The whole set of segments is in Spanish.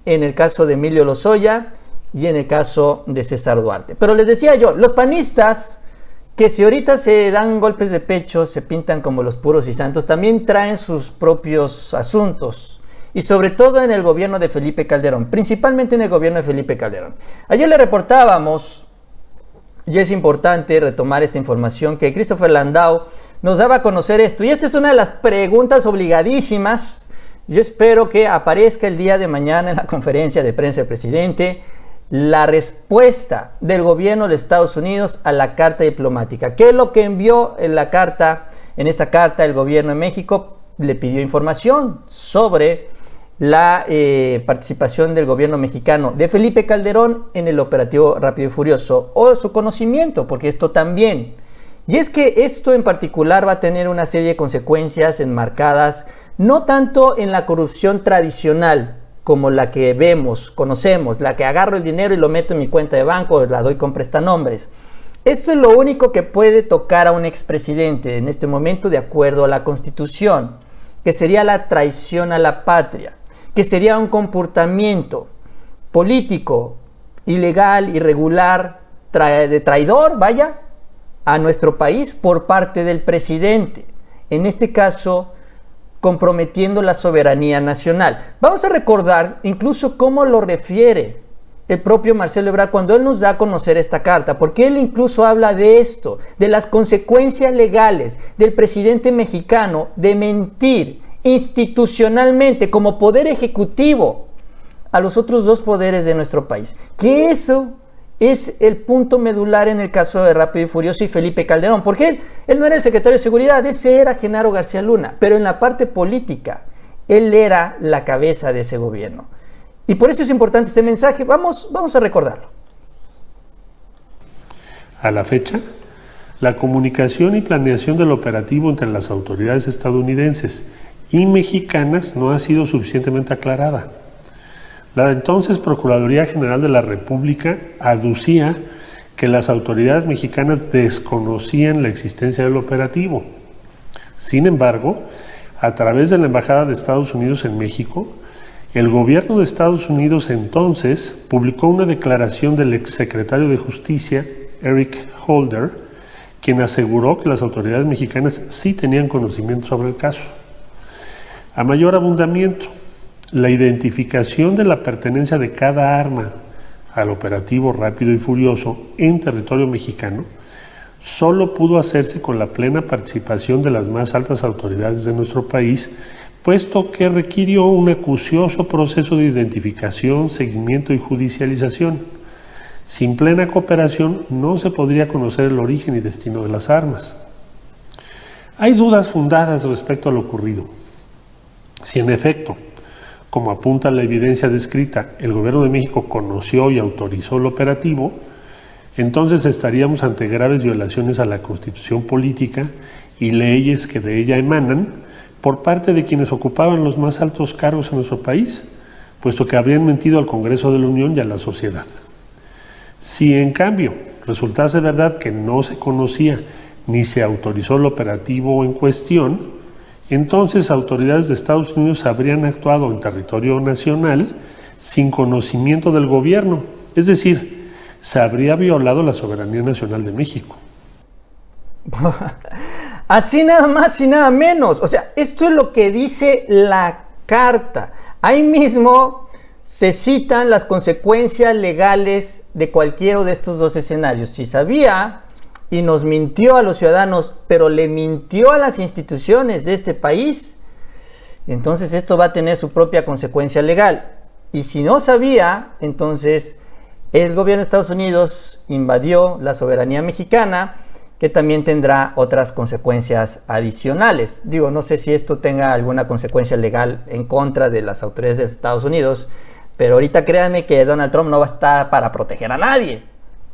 en el caso de Emilio Lozoya y en el caso de César Duarte. Pero les decía yo, los panistas, que si ahorita se dan golpes de pecho, se pintan como los puros y santos, también traen sus propios asuntos. Y sobre todo en el gobierno de Felipe Calderón, principalmente en el gobierno de Felipe Calderón. Ayer le reportábamos, y es importante retomar esta información, que Christopher Landau nos daba a conocer esto. Y esta es una de las preguntas obligadísimas. Yo espero que aparezca el día de mañana en la conferencia de prensa del presidente la respuesta del gobierno de Estados Unidos a la carta diplomática. ¿Qué es lo que envió en la carta? En esta carta el gobierno de México le pidió información sobre la participación del gobierno mexicano de Felipe Calderón en el operativo Rápido y Furioso, o su conocimiento, porque esto también. Y es que esto en particular va a tener una serie de consecuencias enmarcadas no tanto en la corrupción tradicional, como la que vemos, conocemos, la que agarro el dinero y lo meto en mi cuenta de banco, la doy con prestanombres. Esto es lo único que puede tocar a un expresidente en este momento de acuerdo a la Constitución, que sería la traición a la patria, que sería un comportamiento político, ilegal, irregular, de traidor, vaya, a nuestro país por parte del presidente. En este caso, comprometiendo la soberanía nacional. Vamos a recordar incluso cómo lo refiere el propio Marcelo Ebrard cuando él nos da a conocer esta carta, porque él incluso habla de esto, de las consecuencias legales del presidente mexicano de mentir institucionalmente como poder ejecutivo a los otros dos poderes de nuestro país. Que eso es el punto medular en el caso de Rápido y Furioso y Felipe Calderón, porque él no era el secretario de Seguridad, ese era Genaro García Luna, pero en la parte política, él era la cabeza de ese gobierno. Y por eso es importante este mensaje, vamos a recordarlo. A la fecha, la comunicación y planeación del operativo entre las autoridades estadounidenses y mexicanas no ha sido suficientemente aclarada. La entonces Procuraduría General de la República aducía que las autoridades mexicanas desconocían la existencia del operativo. Sin embargo, a través de la Embajada de Estados Unidos en México, el gobierno de Estados Unidos entonces publicó una declaración del exsecretario de Justicia, Eric Holder, quien aseguró que las autoridades mexicanas sí tenían conocimiento sobre el caso. A mayor abundamiento, la identificación de la pertenencia de cada arma al operativo Rápido y Furioso en territorio mexicano solo pudo hacerse con la plena participación de las más altas autoridades de nuestro país, puesto que requirió un acucioso proceso de identificación, seguimiento y judicialización. Sin plena cooperación no se podría conocer el origen y destino de las armas. Hay dudas fundadas respecto a lo ocurrido. Si en efecto, como apunta la evidencia descrita, el gobierno de México conoció y autorizó el operativo, entonces estaríamos ante graves violaciones a la Constitución política y leyes que de ella emanan por parte de quienes ocupaban los más altos cargos en nuestro país, puesto que habrían mentido al Congreso de la Unión y a la sociedad. Si en cambio resultase verdad que no se conocía ni se autorizó el operativo en cuestión, entonces autoridades de Estados Unidos habrían actuado en territorio nacional sin conocimiento del gobierno, es decir, se habría violado la soberanía nacional de México. Así nada más y nada menos, o sea, esto es lo que dice la carta. Ahí mismo se citan las consecuencias legales de cualquiera de estos dos escenarios. Si sabía y nos mintió a los ciudadanos, pero le mintió a las instituciones de este país, entonces esto va a tener su propia consecuencia legal. Y si no sabía, entonces el gobierno de Estados Unidos invadió la soberanía mexicana, que también tendrá otras consecuencias adicionales. Digo, no sé si esto tenga alguna consecuencia legal en contra de las autoridades de Estados Unidos, pero ahorita créanme que Donald Trump no va a estar para proteger a nadie,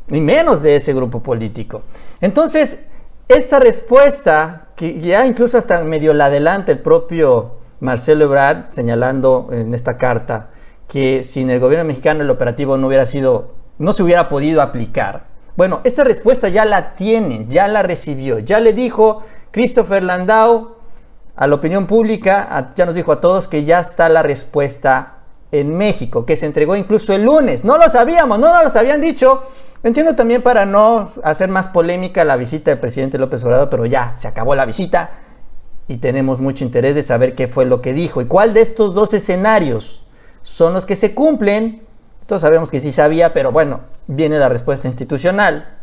ni menos de ese grupo político. Entonces, esta respuesta, que ya incluso hasta medio la adelanta el propio Marcelo Ebrard, señalando en esta carta que sin el gobierno mexicano el operativo no se hubiera podido aplicar. Bueno, esta respuesta ya la tienen, ya la recibió, ya le dijo Christopher Landau a la opinión pública, ya nos dijo a todos que ya está la respuesta en México, que se entregó incluso el lunes. No lo sabíamos, no nos los habían dicho. Entiendo también para no hacer más polémica la visita del presidente López Obrador, pero ya se acabó la visita y tenemos mucho interés de saber qué fue lo que dijo y cuál de estos dos escenarios son los que se cumplen. Todos sabemos que sí sabía, pero bueno, viene la respuesta institucional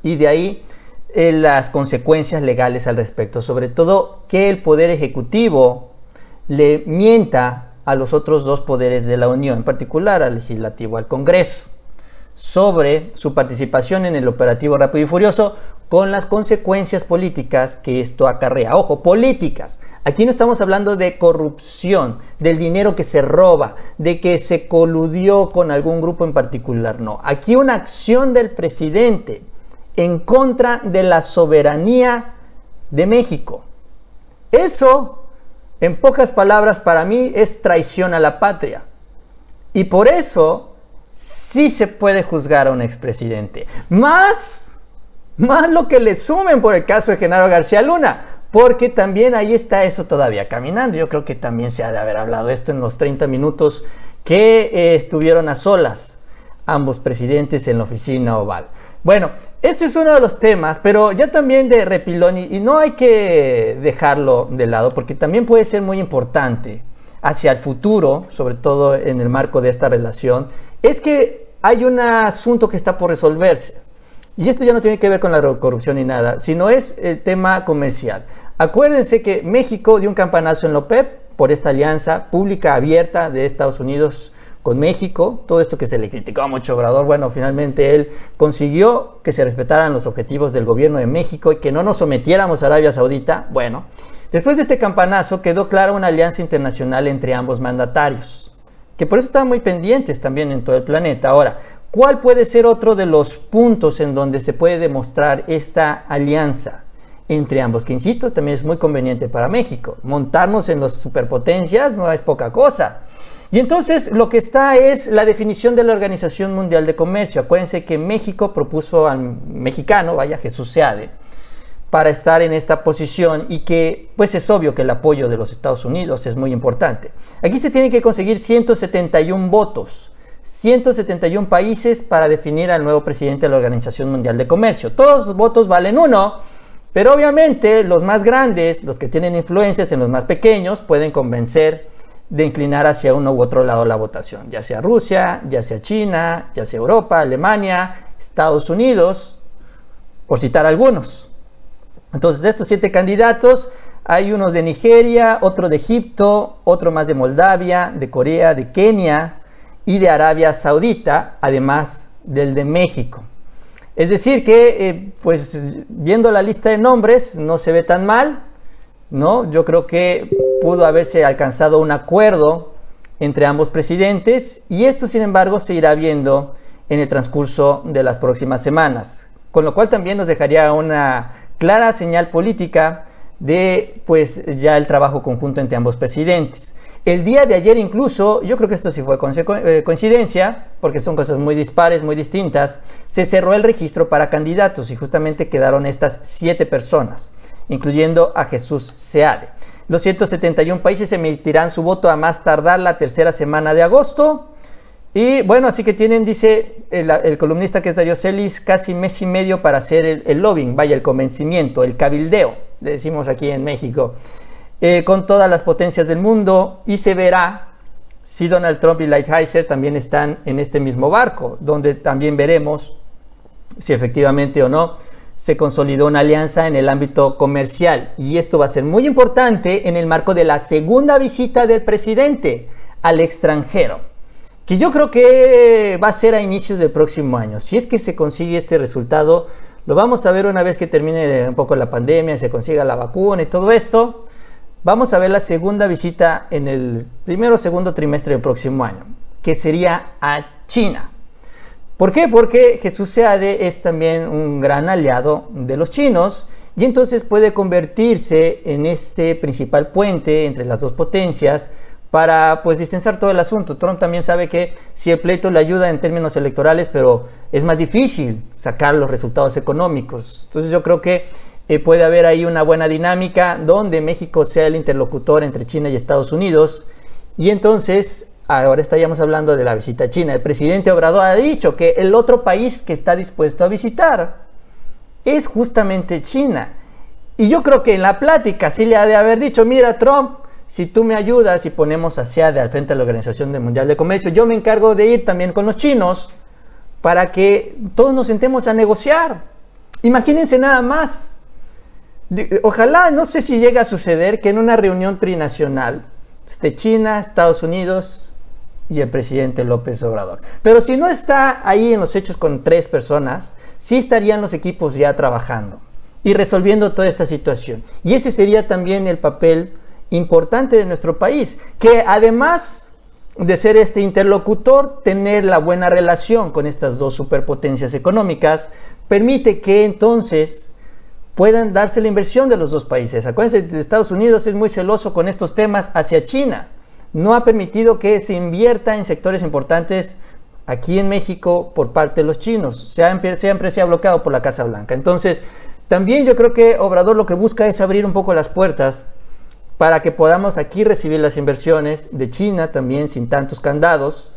y de ahí las consecuencias legales al respecto, sobre todo que el Poder Ejecutivo le mienta a los otros dos poderes de la Unión, en particular al Legislativo, al Congreso, sobre su participación en el operativo Rápido y Furioso, con las consecuencias políticas que esto acarrea. Ojo, políticas. Aquí no estamos hablando de corrupción, del dinero que se roba, de que se coludió con algún grupo en particular, no. Aquí una acción del presidente en contra de la soberanía de México. Eso, en pocas palabras, para mí es traición a la patria. Y por eso sí se puede juzgar a un expresidente. Más lo que le sumen por el caso de Genaro García Luna, porque también ahí está eso todavía caminando. Yo creo que también se ha de haber hablado esto en los 30 minutos que estuvieron a solas ambos presidentes en la oficina oval. Bueno, este es uno de los temas, pero ya también de repilón, y no hay que dejarlo de lado, porque también puede ser muy importante hacia el futuro, sobre todo en el marco de esta relación, es que hay un asunto que está por resolverse. Y esto ya no tiene que ver con la corrupción ni nada, sino es el tema comercial. Acuérdense que México dio un campanazo en la OPEP por esta alianza pública abierta de Estados Unidos con México. Todo esto que se le criticó mucho a Obrador, bueno, finalmente él consiguió que se respetaran los objetivos del gobierno de México y que no nos sometiéramos a Arabia Saudita. Bueno, después de este campanazo quedó clara una alianza internacional entre ambos mandatarios, que por eso están muy pendientes también en todo el planeta. Ahora, ¿cuál puede ser otro de los puntos en donde se puede demostrar esta alianza entre ambos? Que insisto, también es muy conveniente para México. Montarnos en las superpotencias no es poca cosa. Y entonces lo que está es la definición de la Organización Mundial de Comercio. Acuérdense que México propuso al mexicano, Jesús Seade, para estar en esta posición y que pues es obvio que el apoyo de los Estados Unidos es muy importante. Aquí se tienen que conseguir 171 votos, 171 países para definir al nuevo presidente de la Organización Mundial de Comercio. Todos los votos valen uno, pero obviamente los más grandes, los que tienen influencias en los más pequeños, pueden convencer de inclinar hacia uno u otro lado la votación, ya sea Rusia, ya sea China, ya sea Europa, Alemania, Estados Unidos, por citar algunos. Entonces, de estos 7 candidatos, hay unos de Nigeria, otro de Egipto, otro más de Moldavia, de Corea, de Kenia y de Arabia Saudita, además del de México. Es decir que, pues, viendo la lista de nombres, no se ve tan mal, ¿no? Yo creo que pudo haberse alcanzado un acuerdo entre ambos presidentes y esto, sin embargo, se irá viendo en el transcurso de las próximas semanas, con lo cual también nos dejaría una clara señal política de pues ya el trabajo conjunto entre ambos presidentes. El día de ayer incluso, yo creo que esto sí fue coincidencia, porque son cosas muy dispares, muy distintas, se cerró el registro para candidatos y justamente quedaron estas 7 personas, incluyendo a Jesús Seade. Los 171 países emitirán su voto a más tardar la tercera semana de agosto. Y bueno, así que tienen, dice el columnista que es Darío Celis, casi mes y medio para hacer el lobbying, el convencimiento, el cabildeo, le decimos aquí en México, con todas las potencias del mundo, y se verá si Donald Trump y Lighthizer también están en este mismo barco, donde también veremos si efectivamente o no se consolidó una alianza en el ámbito comercial. Y esto va a ser muy importante en el marco de la segunda visita del presidente al extranjero, que yo creo que va a ser a inicios del próximo año. Si es que se consigue este resultado, lo vamos a ver una vez que termine un poco la pandemia, se consiga la vacuna y todo esto. Vamos a ver la segunda visita en el primero o segundo trimestre del próximo año, que sería a China. ¿Por qué? Porque Jesús Seade es también un gran aliado de los chinos y entonces puede convertirse en este principal puente entre las dos potencias para pues distensar todo el asunto. Trump también sabe que si el pleito le ayuda en términos electorales, pero es más difícil sacar los resultados económicos. Entonces yo creo que puede haber ahí una buena dinámica donde México sea el interlocutor entre China y Estados Unidos y entonces ahora estaríamos hablando de la visita a China. El presidente Obrador ha dicho que el otro país que está dispuesto a visitar es justamente China. Y yo creo que en la plática sí le ha de haber dicho, mira Trump, si tú me ayudas y ponemos a SEAD al frente de la Organización Mundial de Comercio, yo me encargo de ir también con los chinos para que todos nos sentemos a negociar. Imagínense nada más. Ojalá, no sé si llega a suceder que en una reunión trinacional esté China, Estados Unidos y el presidente López Obrador. Pero si no está ahí en los hechos con 3 personas, sí estarían los equipos ya trabajando y resolviendo toda esta situación. Y ese sería también el papel importante de nuestro país, que además de ser este interlocutor, tener la buena relación con estas 2 superpotencias económicas, permite que entonces puedan darse la inversión de los 2 países. Acuérdense, Estados Unidos es muy celoso con estos temas hacia China. No ha permitido que se invierta en sectores importantes aquí en México por parte de los chinos. Siempre se ha bloqueado por la Casa Blanca. Entonces, también yo creo que Obrador lo que busca es abrir un poco las puertas para que podamos aquí recibir las inversiones de China también sin tantos candados,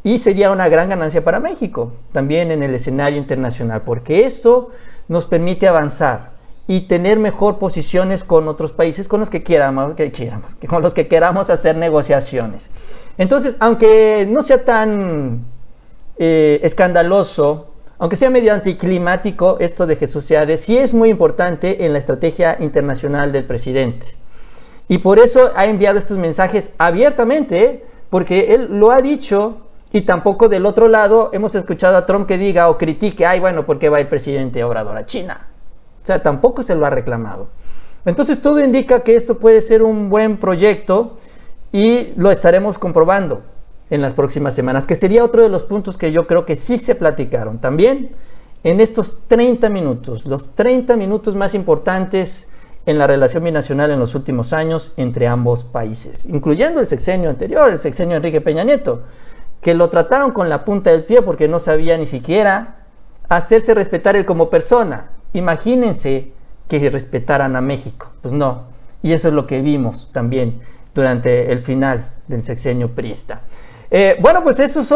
y sería una gran ganancia para México también en el escenario internacional, porque esto nos permite avanzar y tener mejor posiciones con otros países con los que queramos hacer negociaciones. Entonces, aunque no sea tan escandaloso, aunque sea medio anticlimático esto de Jesús Seade, sí es muy importante en la estrategia internacional del presidente. Y por eso ha enviado estos mensajes abiertamente, porque él lo ha dicho, y tampoco del otro lado hemos escuchado a Trump que diga o critique, ay, bueno, ¿por qué va el presidente Obrador a China? O sea, tampoco se lo ha reclamado. Entonces todo indica que esto puede ser un buen proyecto y lo estaremos comprobando en las próximas semanas, que sería otro de los puntos que yo creo que sí se platicaron también en estos 30 minutos, los 30 minutos más importantes en la relación binacional en los últimos años entre ambos países, incluyendo el sexenio anterior, el sexenio de Enrique Peña Nieto, que lo trataron con la punta del pie porque no sabía ni siquiera hacerse respetar él como persona. Imagínense que respetaran a México. Pues no. Y eso es lo que vimos también durante el final del sexenio priista. Bueno, pues esos son